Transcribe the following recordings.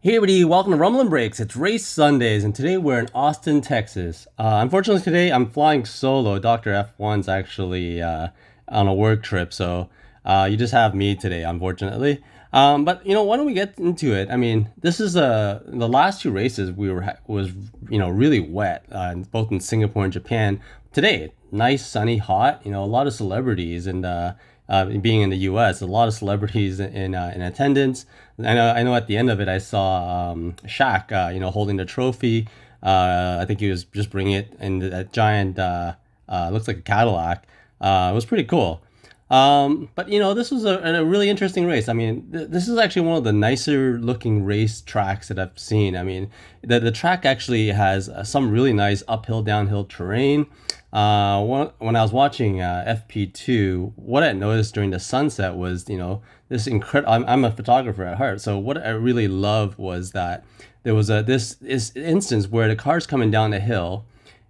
Hey everybody, welcome to Rumble and Breaks. It's Race Sundays, and today we're in Austin, Texas. Unfortunately, today I'm flying solo. Dr. F1's actually on a work trip, so you just have me today, unfortunately. But why don't we get into it? I mean, this is the last two races was really wet, both in Singapore and Japan. Today, nice, sunny, hot. A lot of celebrities and. Being in the U.S., a lot of celebrities in attendance. I know. At the end of it, I saw Shaq, holding the trophy. I think he was just bringing it in that giant, looks like a Cadillac. It was pretty cool. But this was a really interesting race. I mean, this is actually one of the nicer looking race tracks that I've seen. I mean, the track actually has some really nice uphill, downhill terrain. When I was watching FP2, what I noticed during the sunset was, this incredible. I'm a photographer at heart, so what I really loved was that there was this instance where the car's coming down the hill.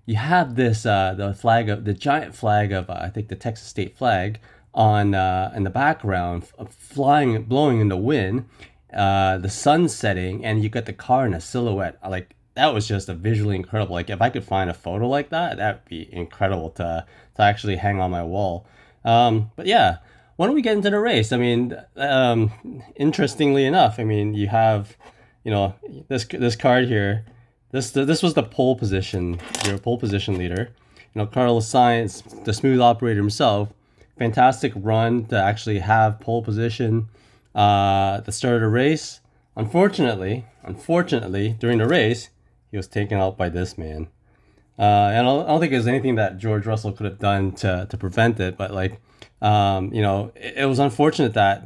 You have this the giant flag of I think the Texas state flag on in the background, flying, blowing in the wind. The sun setting, and you got the car in a silhouette. That was just a visually incredible. Like if I could find a photo like that, that'd be incredible to actually hang on my wall. But yeah, why don't we get into the race? I mean, interestingly enough, I mean you have, this card here. This was the pole position, your pole position leader. Carlos Sainz, the smooth operator himself. Fantastic run to actually have pole position at the start of the race. Unfortunately, during the race, he was taken out by this man. And I don't think there's anything that George Russell could have done to prevent it. But it was unfortunate that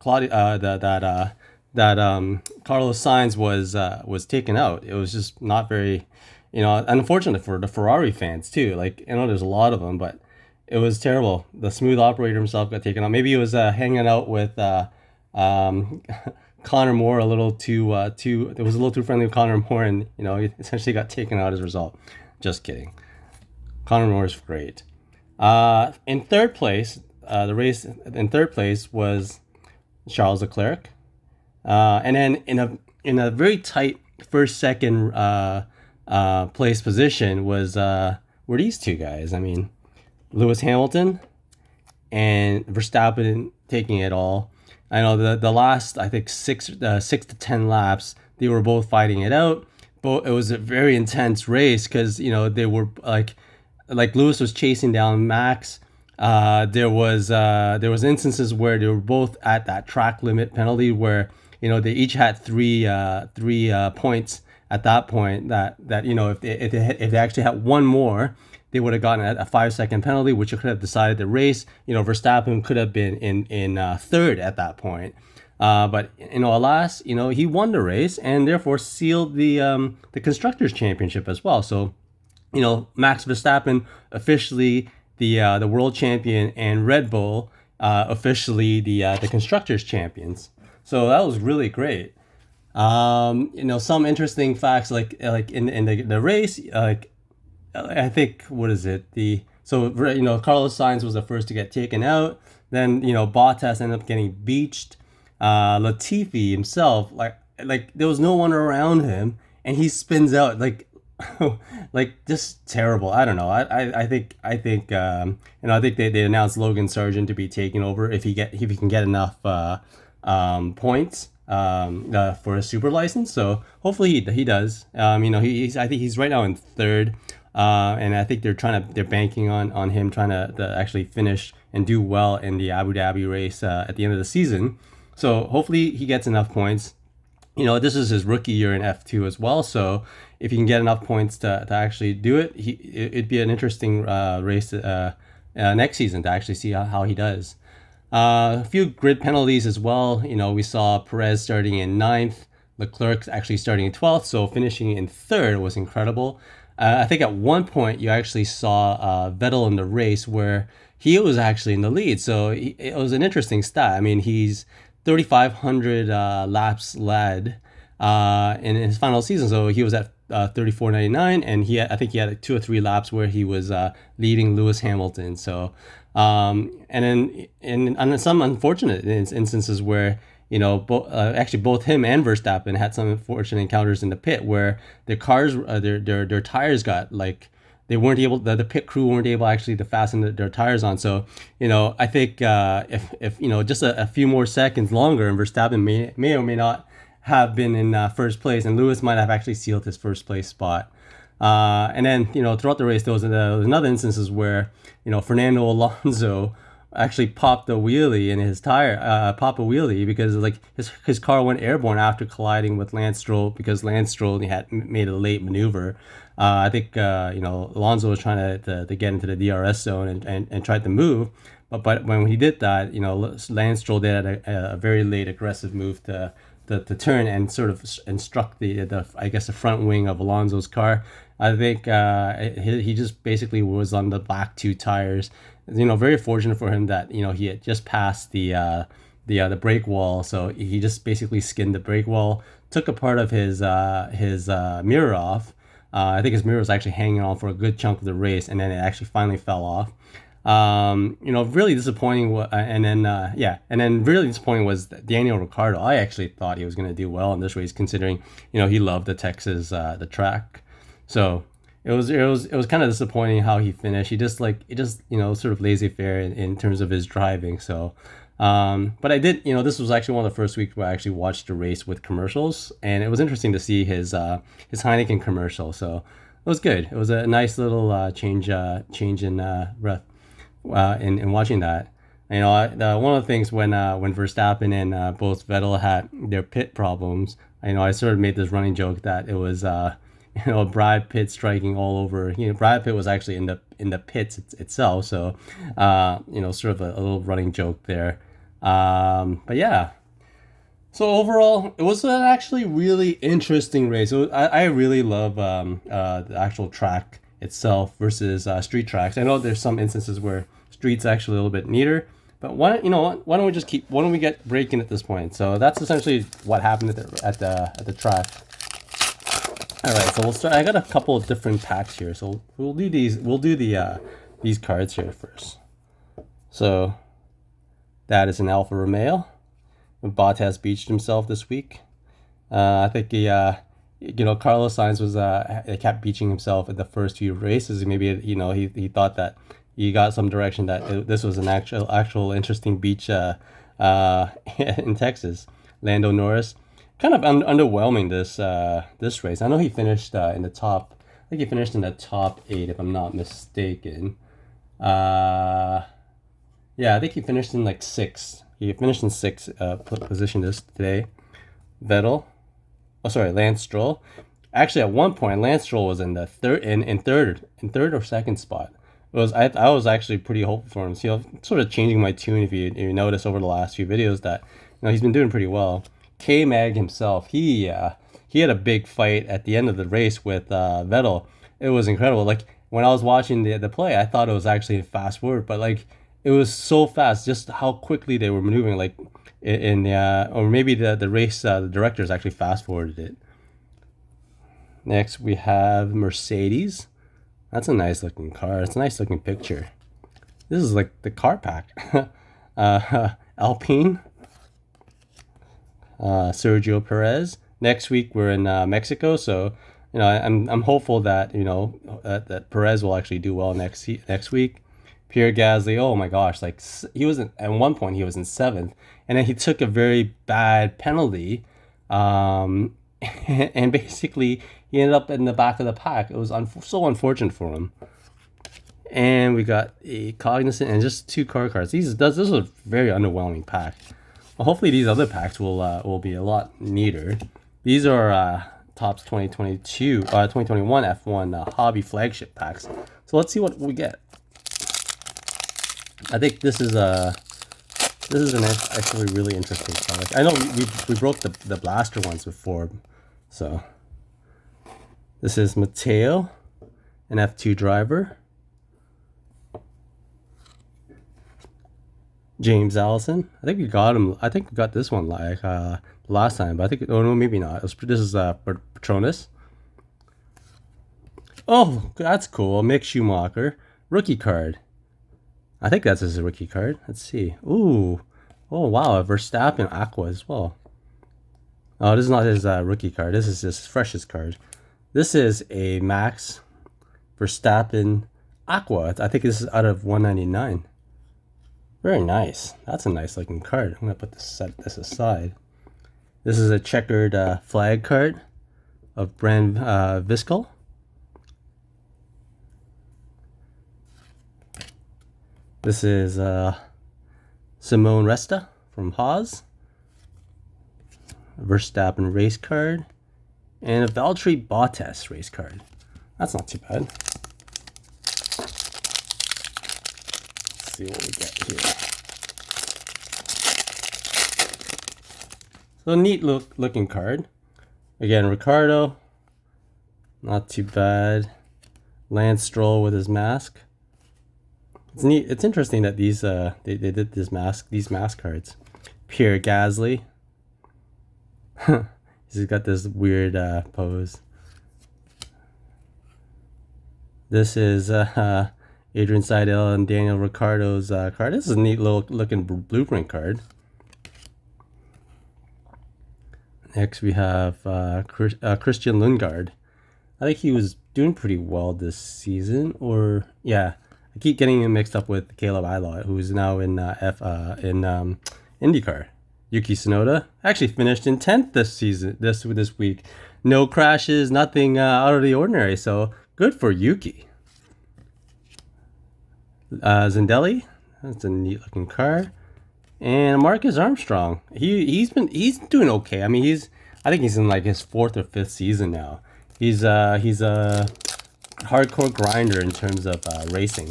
Claudia Carlos Sainz was taken out. It was just not very, unfortunate for the Ferrari fans too. There's a lot of them, but it was terrible. The smooth operator himself got taken out. Maybe he was hanging out with Connor Moore a little too it was a little too friendly with Connor Moore, and he essentially got taken out as a result. Just kidding. Connor Moore is great. In third place, the race in third place was Charles Leclerc, and then in a very tight first second place position were these two guys. I mean, Lewis Hamilton and Verstappen taking it all. I know the last, I think 6 to 10 laps, they were both fighting it out. But it was a very intense race because they were like Lewis was chasing down Max. There was instances where they were both at that track limit penalty where they each had three points at that point. That if they actually had one more, they would have gotten a 5-second penalty, which could have decided the race. Verstappen could have been in third at that point. But alas, he won the race and therefore sealed the constructors championship as well. So, Max Verstappen officially the world champion, and Red Bull officially the constructors champions. So that was really great. Some interesting facts like in the race, I think, what is it? Carlos Sainz was the first to get taken out. Then Bottas ended up getting beached. Latifi himself, there was no one around him, and he spins out just terrible. I don't know. I think they announced Logan Sargent to be taking over if he can get enough points for a super license. So hopefully he does. I think he's right now in third. And I think they're banking on him trying to actually finish and do well in the Abu Dhabi race at the end of the season. So hopefully he gets enough points. This is his rookie year in F2 as well. So if he can get enough points to actually do it, it'd be an interesting race next season to actually see how he does. A few grid penalties as well. We saw Perez starting in 9th, Leclerc actually starting in 12th. So finishing in third was incredible. I think at one point you actually saw Vettel in the race where he was actually in the lead. So it was an interesting stat. I mean, he's 3,500 laps led in his final season. So he was at 34.99, and I think he had 2 or 3 laps where he was leading Lewis Hamilton. So and then in some unfortunate instances where actually both him and Verstappen had some unfortunate encounters in the pit where their cars, their tires got like they weren't able the pit crew weren't able actually to fasten their tires on. So I think if just a few more seconds longer, and Verstappen may or may not have been in first place, and Lewis might have actually sealed his first place spot. And then throughout the race there was another instances where Fernando Alonso actually popped a wheelie in his tire, pop a wheelie because like his car went airborne after colliding with Lance Stroll because Lance Stroll had made a late maneuver. I think Alonso was trying to get into the DRS zone and tried to move, but when he did that, Lance Stroll did a very late aggressive move to turn and sort of and struck the I guess the front wing of Alonso's car. I think he just basically was on the back two tires. Very fortunate for him that he had just passed the brake wall, so he just basically skinned the brake wall, took a part of his mirror off. I think his mirror was actually hanging on for a good chunk of the race, and then it actually finally fell off. Really disappointing. And then really disappointing was Daniel Ricciardo. I actually thought he was going to do well in this race, considering he loved the Texas the track. So it was kind of disappointing how he finished. He just sort of laissez-faire in terms of his driving. So, but I did this was actually one of the first weeks where I actually watched the race with commercials, and it was interesting to see his Heineken commercial. So it was good. It was a nice little change in breath in watching that. One of the things when Verstappen and both Vettel had their pit problems, I sort of made this running joke that it was Brad Pitt striking all over. Brad Pitt was actually in the pits itself, so sort of a little running joke there. But yeah. So overall, it was an actually really interesting race. I really love the actual track itself versus street tracks. I know there's some instances where street's actually a little bit neater, but why don't we get breaking at this point? So that's essentially what happened at the track. All right, so we'll start. I got a couple of different packs here, so we'll do these. We'll do these cards here first. So that is an Alfa Romeo. Bottas beached himself this week. I think Carlos Sainz was kept beaching himself in the first few races. Maybe he thought that he got some direction that this was an actual interesting beach in Texas. Lando Norris kind of underwhelming this race. I know he finished in the top. I think he finished in the top 8 if I'm not mistaken. Yeah, I think he finished in like 6th. He finished in 6th position today. Vettel. Oh, sorry, Lance Stroll. Actually, at one point, Lance Stroll was in the third or second spot. I was actually pretty hopeful for him. So, sort of changing my tune if you notice over the last few videos that he's been doing pretty well. K-Mag himself, he had a big fight at the end of the race with Vettel. It was incredible. Like when I was watching the play, I thought it was actually fast forward, but like it was so fast, just how quickly they were maneuvering. Like or maybe the race the directors actually fast forwarded it. Next we have Mercedes. That's a nice looking car. It's a nice looking picture. This is like the car pack. Alpine. Sergio Perez. Next week we're in Mexico, so I'm hopeful that that Perez will actually do well next week. Pierre Gasly, oh my gosh, like he was at one point he was in 7th, and then he took a very bad penalty, and basically he ended up in the back of the pack. It was so unfortunate for him. And we got a Cognizant and just 2 car cards. This is a very underwhelming pack. Well, hopefully these other packs will be a lot neater. These are Topps 2021 F1 hobby flagship packs. So let's see what we get. I think this is an actually really interesting product. I know we broke the blaster ones before, so this is Matteo, an F2 driver. James Allison. I think we got him. I think we got this one like last time, but I think no, maybe not. This is Petronas. Oh, that's cool. Mick Schumacher rookie card. I think that's his rookie card. Let's see. Ooh, Oh wow, a Verstappen Aqua as well. Oh, this is not his rookie card. This is his freshest card. This is a Max Verstappen Aqua. I think this is out of 199. Very nice. That's a nice looking card. I'm gonna put this set this aside. This is a checkered flag card of brand Viscal. This is Simone Resta from Haas. A Verstappen race card. And a Valtteri Bottas race card. That's not too bad. Let's see what we get here. So neat looking card. Again, Ricardo. Not too bad. Lance Stroll with his mask. It's neat. It's interesting that these they did these mask cards. Pierre Gasly. He's got this weird pose. This is Adrian Seidel and Daniel Ricciardo's card. This is a neat little looking blueprint card. Next we have Christian Lundgaard. I think he was doing pretty well this season, or yeah, I keep getting him mixed up with Caleb Eilert, who's now in IndyCar. Yuki Tsunoda actually finished in 10th this season, this week. No crashes, nothing out of the ordinary. So good for Yuki. Zindelli, that's a neat looking car. And Marcus Armstrong, he's doing okay. I mean, I think he's in like his 4th or 5th season now. He's a hardcore grinder in terms of racing.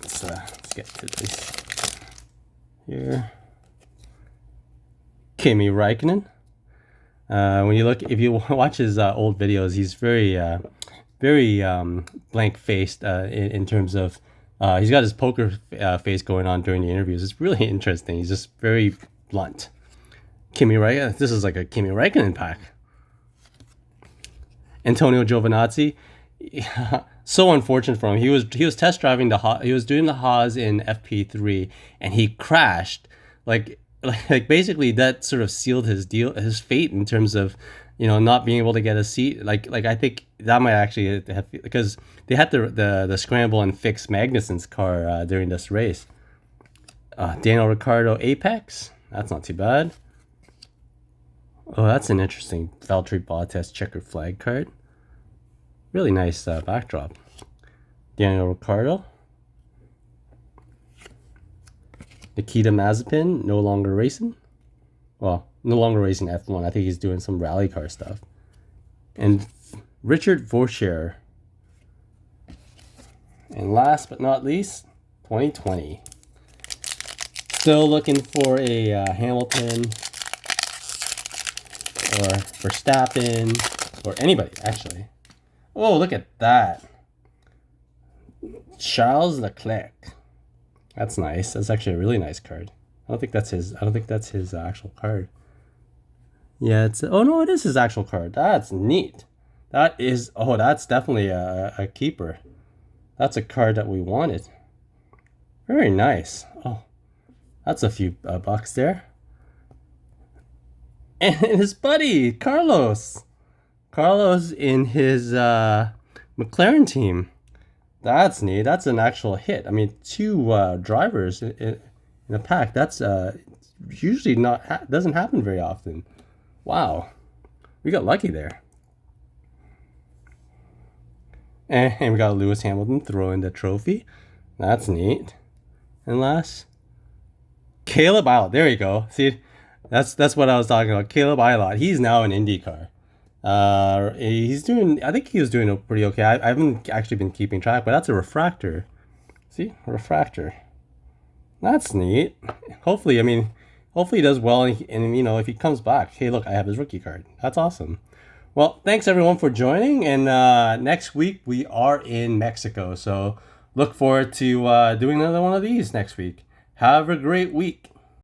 Let's get to this here. Kimi Räikkönen. When you look, if you watch his old videos, he's very blank-faced in terms of he's got his poker face going on during the interviews. It's really interesting. He's just very blunt. Kimi Räikkönen. This is like a Kimi Räikkönen pack. Antonio Giovinazzi. So unfortunate for him. He was test driving he was doing the Haas in FP3 and he crashed. Like basically that sort of sealed his fate in terms of, you know, not being able to get a seat. Like I think that might actually have, because they had the scramble and fix Magnussen's car during this race. Daniel Ricciardo Apex. That's not too bad. Oh, that's an interesting Valtteri Bottas checkered flag card. Really nice backdrop. Daniel Ricciardo. Nikita Mazepin, no longer racing. Well, no longer racing F1. I think he's doing some rally car stuff. And Richard Vorshare. And last but not least, 2020. Still looking for a Hamilton or Verstappen or anybody, actually. Oh, look at that. Charles Leclerc. That's nice. That's actually a really nice card. I don't think that's his actual card. Yeah, oh no, it is his actual card. That's neat. That's definitely a keeper. That's a card that we wanted. Very nice. Oh, that's a few bucks there. And his buddy, Carlos. Carlos in his McLaren team. That's neat. That's an actual hit. I mean, 2 drivers in a pack. That's usually doesn't happen very often. Wow, we got lucky there. And we got Lewis Hamilton throwing the trophy. That's neat. And last, Caleb Eilert. There you go. See, that's what I was talking about. Caleb Eilert. He's now in IndyCar. I think he was doing pretty okay. I haven't actually been keeping track, but that's a refractor. See, a refractor. That's neat. Hopefully he does well, and you know, if he comes back, hey, look, I have his rookie card. That's awesome. Well, thanks everyone for joining, and next week we are in Mexico, so look forward to doing another one of these next week. Have a great week.